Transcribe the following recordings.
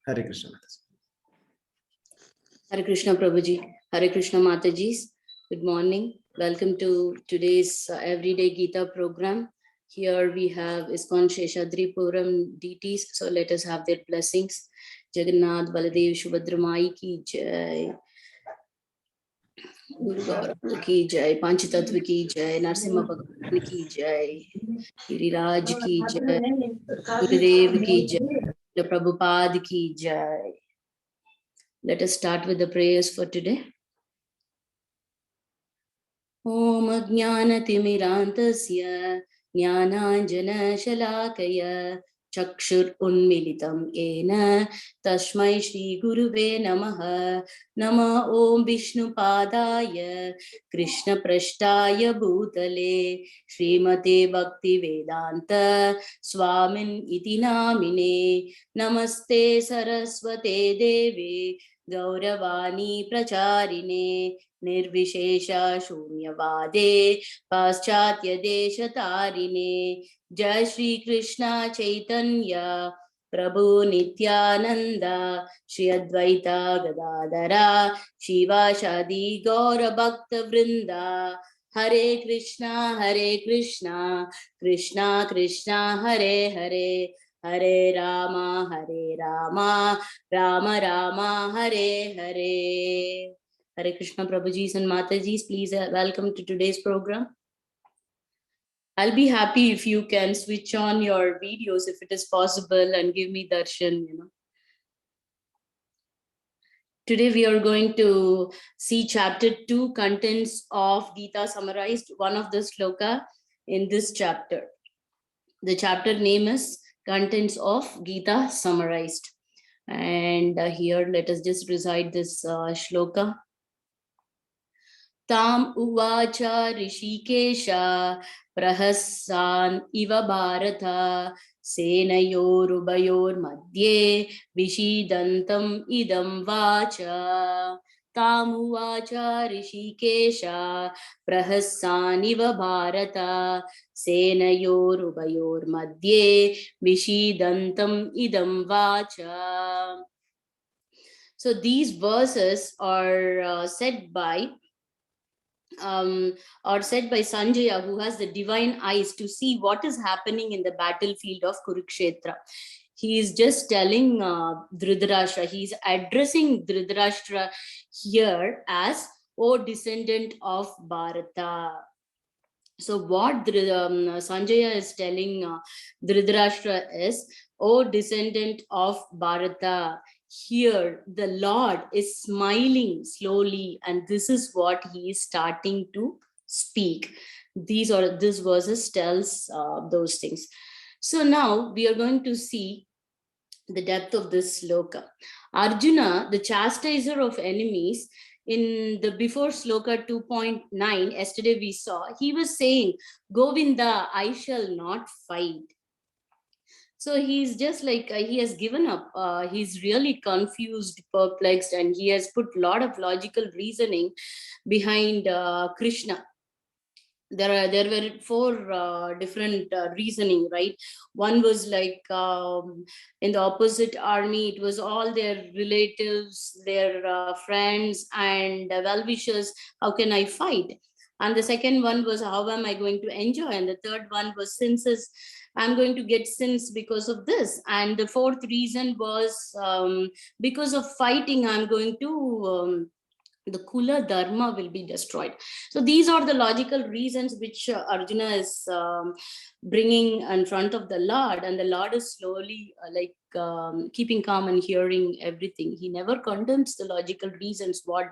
Hare Krishna. Hare Krishna Prabhuji, Hare Krishna Matajis. Good morning. Welcome to today's Everyday Gita program. Here we have ISKCON Sheshadri Puram deities. So let us have their blessings. Jagannath Baladev Subhadramai ki jai. Guru Gaurav ki jai. Panchatattva ki jai. Narsimha Bhagwan ki jai. Giriraj ki jai. Gurudev ki jai. Prabhupada ki jai. Let us start with the prayers for today. Om Ajnanatimirantasya Jnananjanashalakaya Chakshur Unmilitam Ena Tashmai Shri Guruve Namaha Nama Om Vishnu Padaya Krishna Prashtaya Bhutale Srimate Bhakti Vedanta Swamin Iti Namine Namaste Saraswate Deve Gauravani Pracharine Nirvishesha Shunyavade Paschatya Desha Tarine Jai Shri Krishna Chaitanya Prabhu Nityananda Shri Advaita Gadadara Shiva Shadi Gaura Bhakta Vrinda Hare Krishna Krishna Krishna Hare Hare Hare Rama Rama Rama Hare Hare. Hare Krishna Prabhujis and Matajis, please welcome to today's program. I'll be happy if you can switch on your videos if it is possible and give me darshan, Today we are going to see chapter 2 contents of Gita summarized, one of the sloka in this chapter. The chapter name is Contents of Gita Summarized. And here let us just recite this shloka. Tam uvacha rishikesha prahassan iva bharata senayorubayor madhye vishidantam idam vacha. Tam uvacha rishikesha prahassan iva bharata senayorubayor madhye vishidantam idam vacha. So these verses are said by Sanjaya, who has the divine eyes to see what is happening in the battlefield of Kurukshetra. He is just telling Dhritarashtra, he is addressing Dhritarashtra here as, O descendant of Bharata. So what Sanjaya is telling Dhritarashtra is, O descendant of Bharata, here the Lord is smiling slowly, and this is what he is starting to speak. This verses tells those things. So now we are going to see the depth of this sloka. Arjuna, the chastiser of enemies, in the before sloka 2.9, yesterday we saw, he was saying, Govinda, I shall not fight. So he's just like, he has given up. He's really confused, perplexed, and he has put a lot of logical reasoning behind Krishna. There were four different reasoning, right? One was like in the opposite army, it was all their relatives, their friends and well-wishers. How can I fight? And the second one was, how am I going to enjoy? And the third one was, senses, I'm going to get sins because of this. And the fourth reason was, because of fighting, I'm going to the Kula Dharma will be destroyed. So these are the logical reasons which Arjuna is bringing in front of the Lord, and the Lord is slowly keeping calm and hearing everything. He never condemns the logical reasons what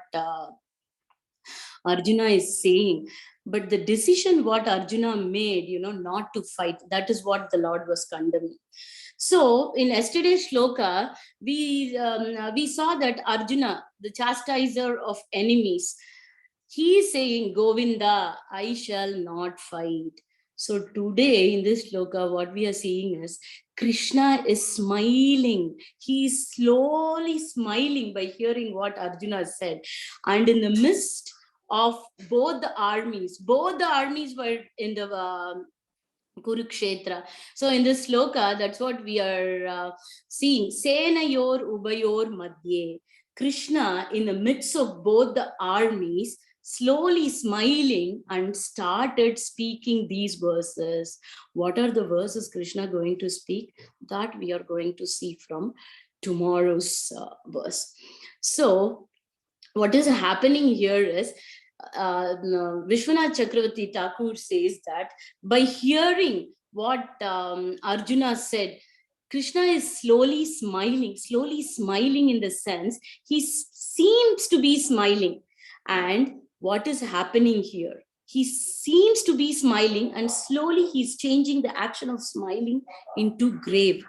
Arjuna is saying, but the decision what Arjuna made, not to fight, that is what the Lord was condemning. So in yesterday's shloka, we saw that Arjuna, the chastiser of enemies, he is saying, Govinda, I shall not fight. So today in this shloka, what we are seeing is Krishna is smiling. He is slowly smiling by hearing what Arjuna said. And in the midst of both the armies were in the Kurukshetra. So in this sloka, that's what we are seeing. Senayor Ubayor Madhye. Krishna, in the midst of both the armies, slowly smiling and started speaking these verses. What are the verses Krishna going to speak? That we are going to see from tomorrow's verse. So what is happening here is Vishwanath Chakravarti Thakur says that by hearing what Arjuna said, Krishna is slowly smiling in the sense he seems to be smiling. And what is happening here? He seems to be smiling, and slowly he's changing the action of smiling into grave.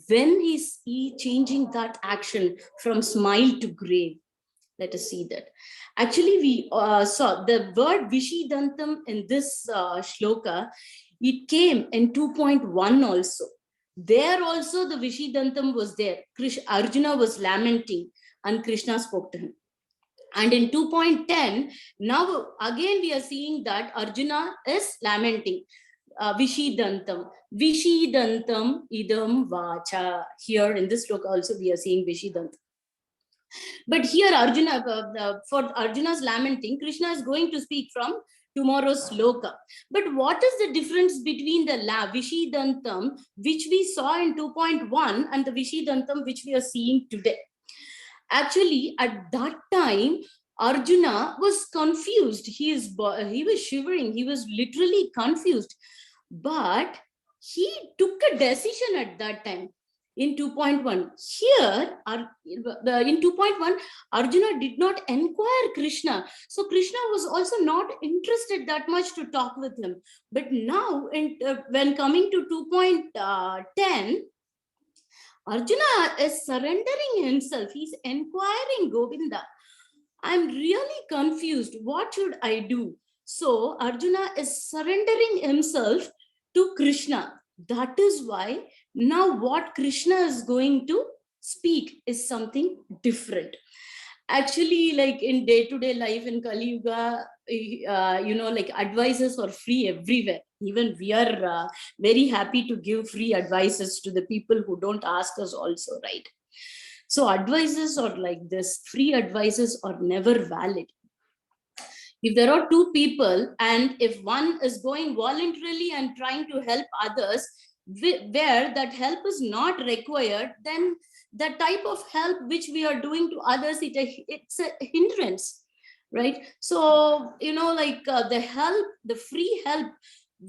When is he changing that action from smile to grave? Let us see that. Actually, we saw the word Vishidantam in this shloka. It came in 2.1 also. There also the Vishidantam was there. Arjuna was lamenting and Krishna spoke to him. And in 2.10, now again we are seeing that Arjuna is lamenting. Vishidantam idam vacha. Here in this shloka also we are seeing Vishidantam. But here Arjuna, for Arjuna's lamenting, Krishna is going to speak from tomorrow's sloka. But what is the difference between the Vishidantam, which we saw in 2.1, and the Vishidantam, which we are seeing today? Actually, at that time, Arjuna was confused. He was shivering. He was literally confused. But he took a decision at that time. In 2.1, here in 2.1, Arjuna did not inquire Krishna. So Krishna was also not interested that much to talk with him. But now, when coming to 2.10, Arjuna is surrendering himself. He's inquiring Govinda. I'm really confused. What should I do? So Arjuna is surrendering himself to Krishna. That is why now what Krishna is going to speak is something different. Actually, like in day-to-day life in Kali Yuga, like advices are free everywhere. Even we are very happy to give free advices to the people who don't ask us also, right? So advices are like this. Free advices are never valid. If there are two people and if one is going voluntarily and trying to help others, where that help is not required, then the type of help which we are doing to others, it's a hindrance, right? So, the free help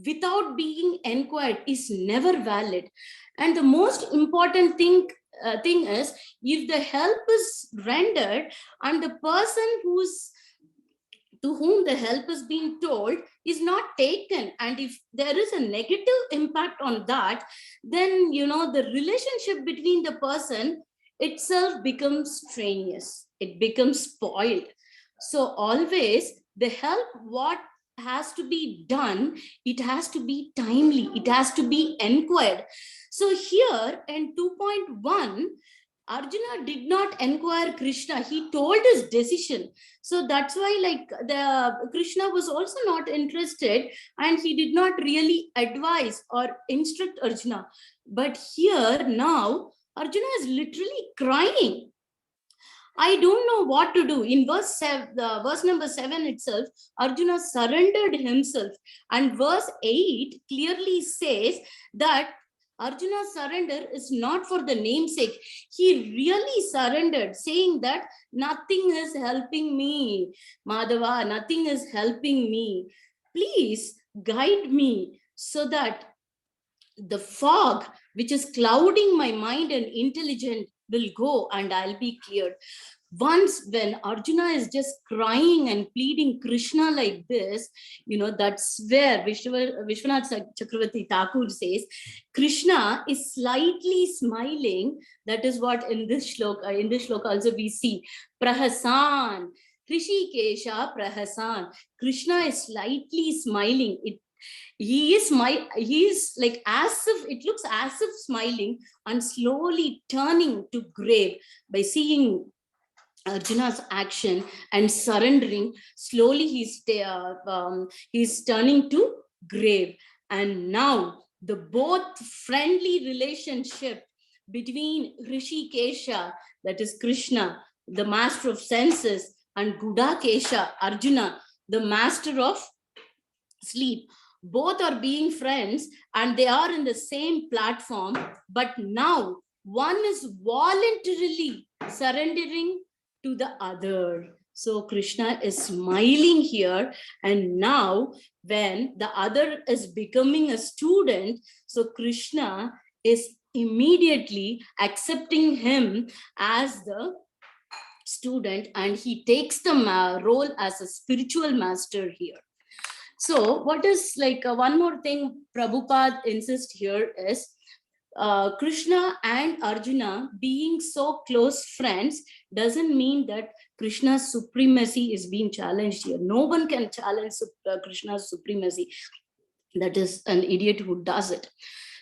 without being inquired is never valid. And the most important thing is, if the help is rendered and the person to whom the help is being told is not taken, and if there is a negative impact on that, then the relationship between the person itself becomes strenuous, it becomes spoiled. So always the help, what has to be done, it has to be timely, it has to be inquired. So here in 2.1, Arjuna did not inquire Krishna. He told his decision. So that's why, like, the Krishna was also not interested, and he did not really advise or instruct Arjuna. But here now, Arjuna is literally crying. I don't know what to do. In verse number 7 itself, Arjuna surrendered himself. And verse 8 clearly says that Arjuna's surrender is not for the namesake. He really surrendered, saying that nothing is helping me, Madhava, nothing is helping me. Please guide me so that the fog which is clouding my mind and intelligence will go and I'll be cleared. Once when Arjuna is just crying and pleading Krishna like this, that's where Vishwanath Chakravarti Thakur says, Krishna is slightly smiling. That is what in this shloka also we see. Prahasan, Krishikesha Prahasan. Krishna is slightly smiling. He is like as if, it looks as if smiling and slowly turning to grave by seeing Arjuna's action and surrendering. Slowly he's turning to grave. And now the both friendly relationship between Rishikesha, that is Krishna, the master of senses, and Gudakesha, Arjuna, the master of sleep, both are being friends and they are in the same platform, but now one is voluntarily surrendering to the other. So Krishna is smiling here, and now when the other is becoming a student, so Krishna is immediately accepting him as the student, and he takes the role as a spiritual master here. So what is like one more thing Prabhupada insists here is Krishna and Arjuna being so close friends doesn't mean that Krishna's supremacy is being challenged here. No one can challenge Krishna's supremacy. That is an idiot who does it.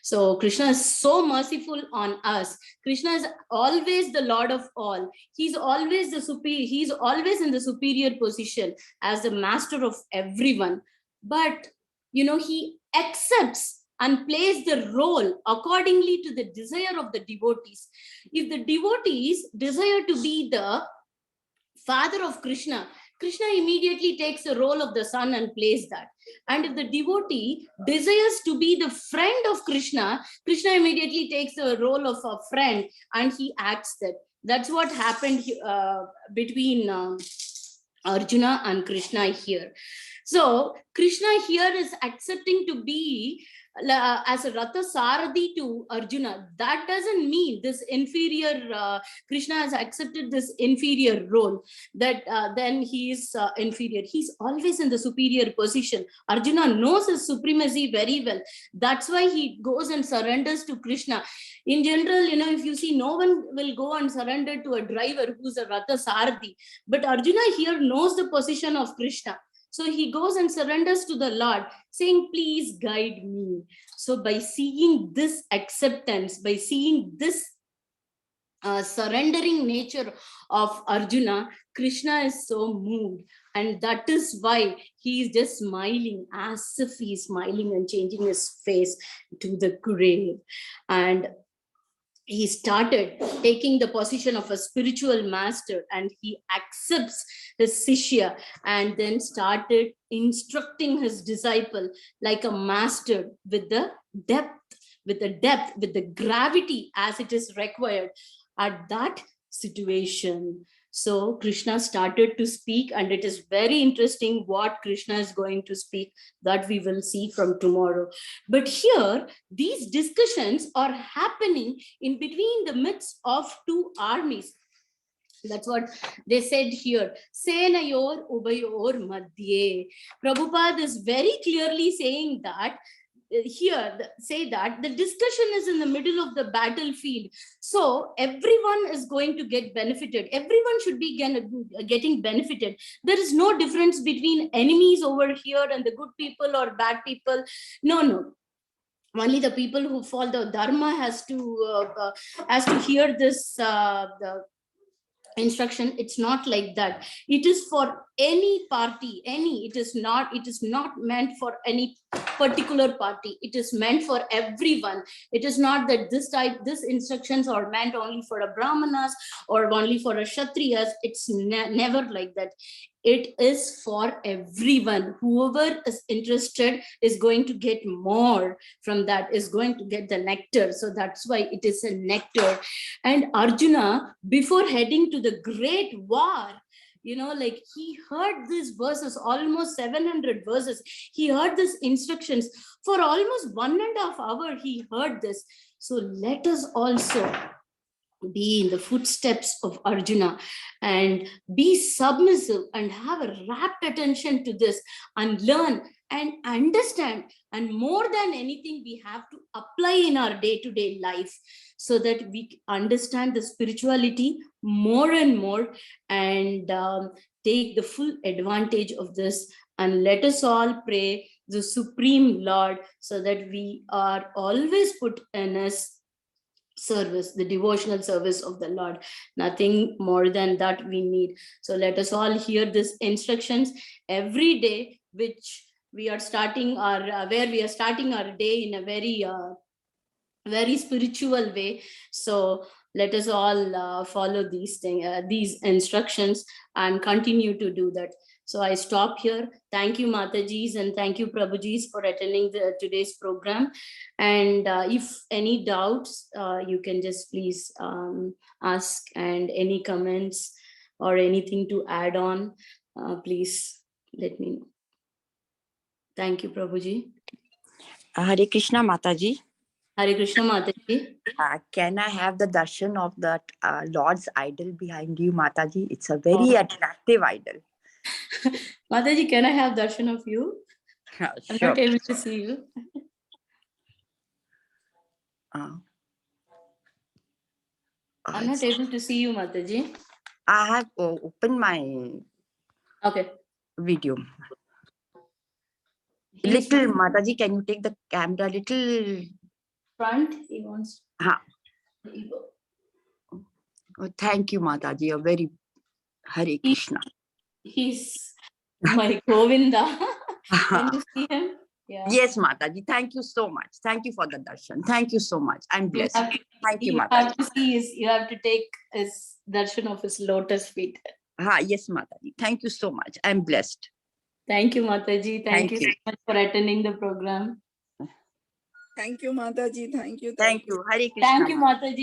So Krishna is so merciful on us. Krishna is always the Lord of all. He's always the superior. He's always in the superior position as the master of everyone. But he accepts and plays the role accordingly to the desire of the devotees. If the devotees desire to be the father of Krishna, Krishna immediately takes the role of the son and plays that. And if the devotee desires to be the friend of Krishna, Krishna immediately takes the role of a friend and he acts that. That's what happened between Arjuna and Krishna here. So Krishna here is accepting to be as a Ratha Saradi to Arjuna. That doesn't mean this inferior, Krishna has accepted this inferior role, that then he is inferior. He's always in the superior position. Arjuna knows his supremacy very well. That's why he goes and surrenders to Krishna. In general, if you see, no one will go and surrender to a driver who's a Ratha Saradi. But Arjuna here knows the position of Krishna. So he goes and surrenders to the Lord, saying, please guide me. So by seeing this acceptance, by seeing this surrendering nature of Arjuna, Krishna is so moved. And that is why he is just smiling, as if he's smiling and changing his face to the grave. And he started taking the position of a spiritual master, and he accepts his Sishya and then started instructing his disciple like a master with the depth, with the gravity as it is required at that situation. So Krishna started to speak, and it is very interesting what Krishna is going to speak, that we will see from tomorrow. But here, these discussions are happening in between the midst of two armies. That's what they said here. Senayor ubayor madhye. Prabhupada is very clearly saying that here, say that the discussion is in the middle of the battlefield. So everyone is going to get benefited. Everyone should be getting benefited. There is no difference between enemies over here and the good people or bad people. No. Only the people who follow the dharma has to hear this the instruction. It's not like that. It is for any party, it is not meant for any particular party. It is meant for everyone. It is not that this instructions are meant only for a brahmanas or only for a kshatriyas. It's never like that. It is for everyone. Whoever is interested is going to get more from that, is going to get the nectar. So that's why it is a nectar. And Arjuna, before heading to the great war, like he heard these verses, almost 700 verses. He heard these instructions for almost 1.5 hours. He heard this. So let us also be in the footsteps of Arjuna and be submissive and have a rapt attention to this and learn and understand. And more than anything, we have to apply in our day-to-day life so that we understand the spirituality more and more and take the full advantage of this. And let us all pray the Supreme Lord so that we are always put in His service, the devotional service of the Lord. Nothing more than that we need. So let us all hear these instructions every day, which we are starting our day in a very spiritual way. So let us all follow these instructions and continue to do that. So I stop here. Thank you, Matajis, and thank you, Prabhujis, for attending today's program. And if any doubts, you can just please ask, and any comments or anything to add on, please let me know. Thank you, Prabhuji. Hare Krishna, Mataji. Hare Krishna, Mataji. Can I have the darshan of that Lord's idol behind you, Mataji? It's a very attractive idol. Mataji, can I have darshan of you? I'm Sure. not able to see you. I'm not able to see you, Mataji. I have opened my video. video. Little, Mataji, can you take the camera little front? He wants. There you go. Oh, thank you, Mataji. You're very Hare Krishna. He's my Govinda. Can you see him? Yeah. Yes, Mataji. Thank you so much. Thank you for the darshan. Thank you so much. I'm blessed. Thank you, Mataji. You have to take his darshan of his lotus feet. Yes, Mataji. Thank you so much. I'm blessed. Thank you, Mataji. Thank you so much for attending the program. Thank you, Mataji. Thank you. Thank you. Hare Krishna. Thank you, Mataji.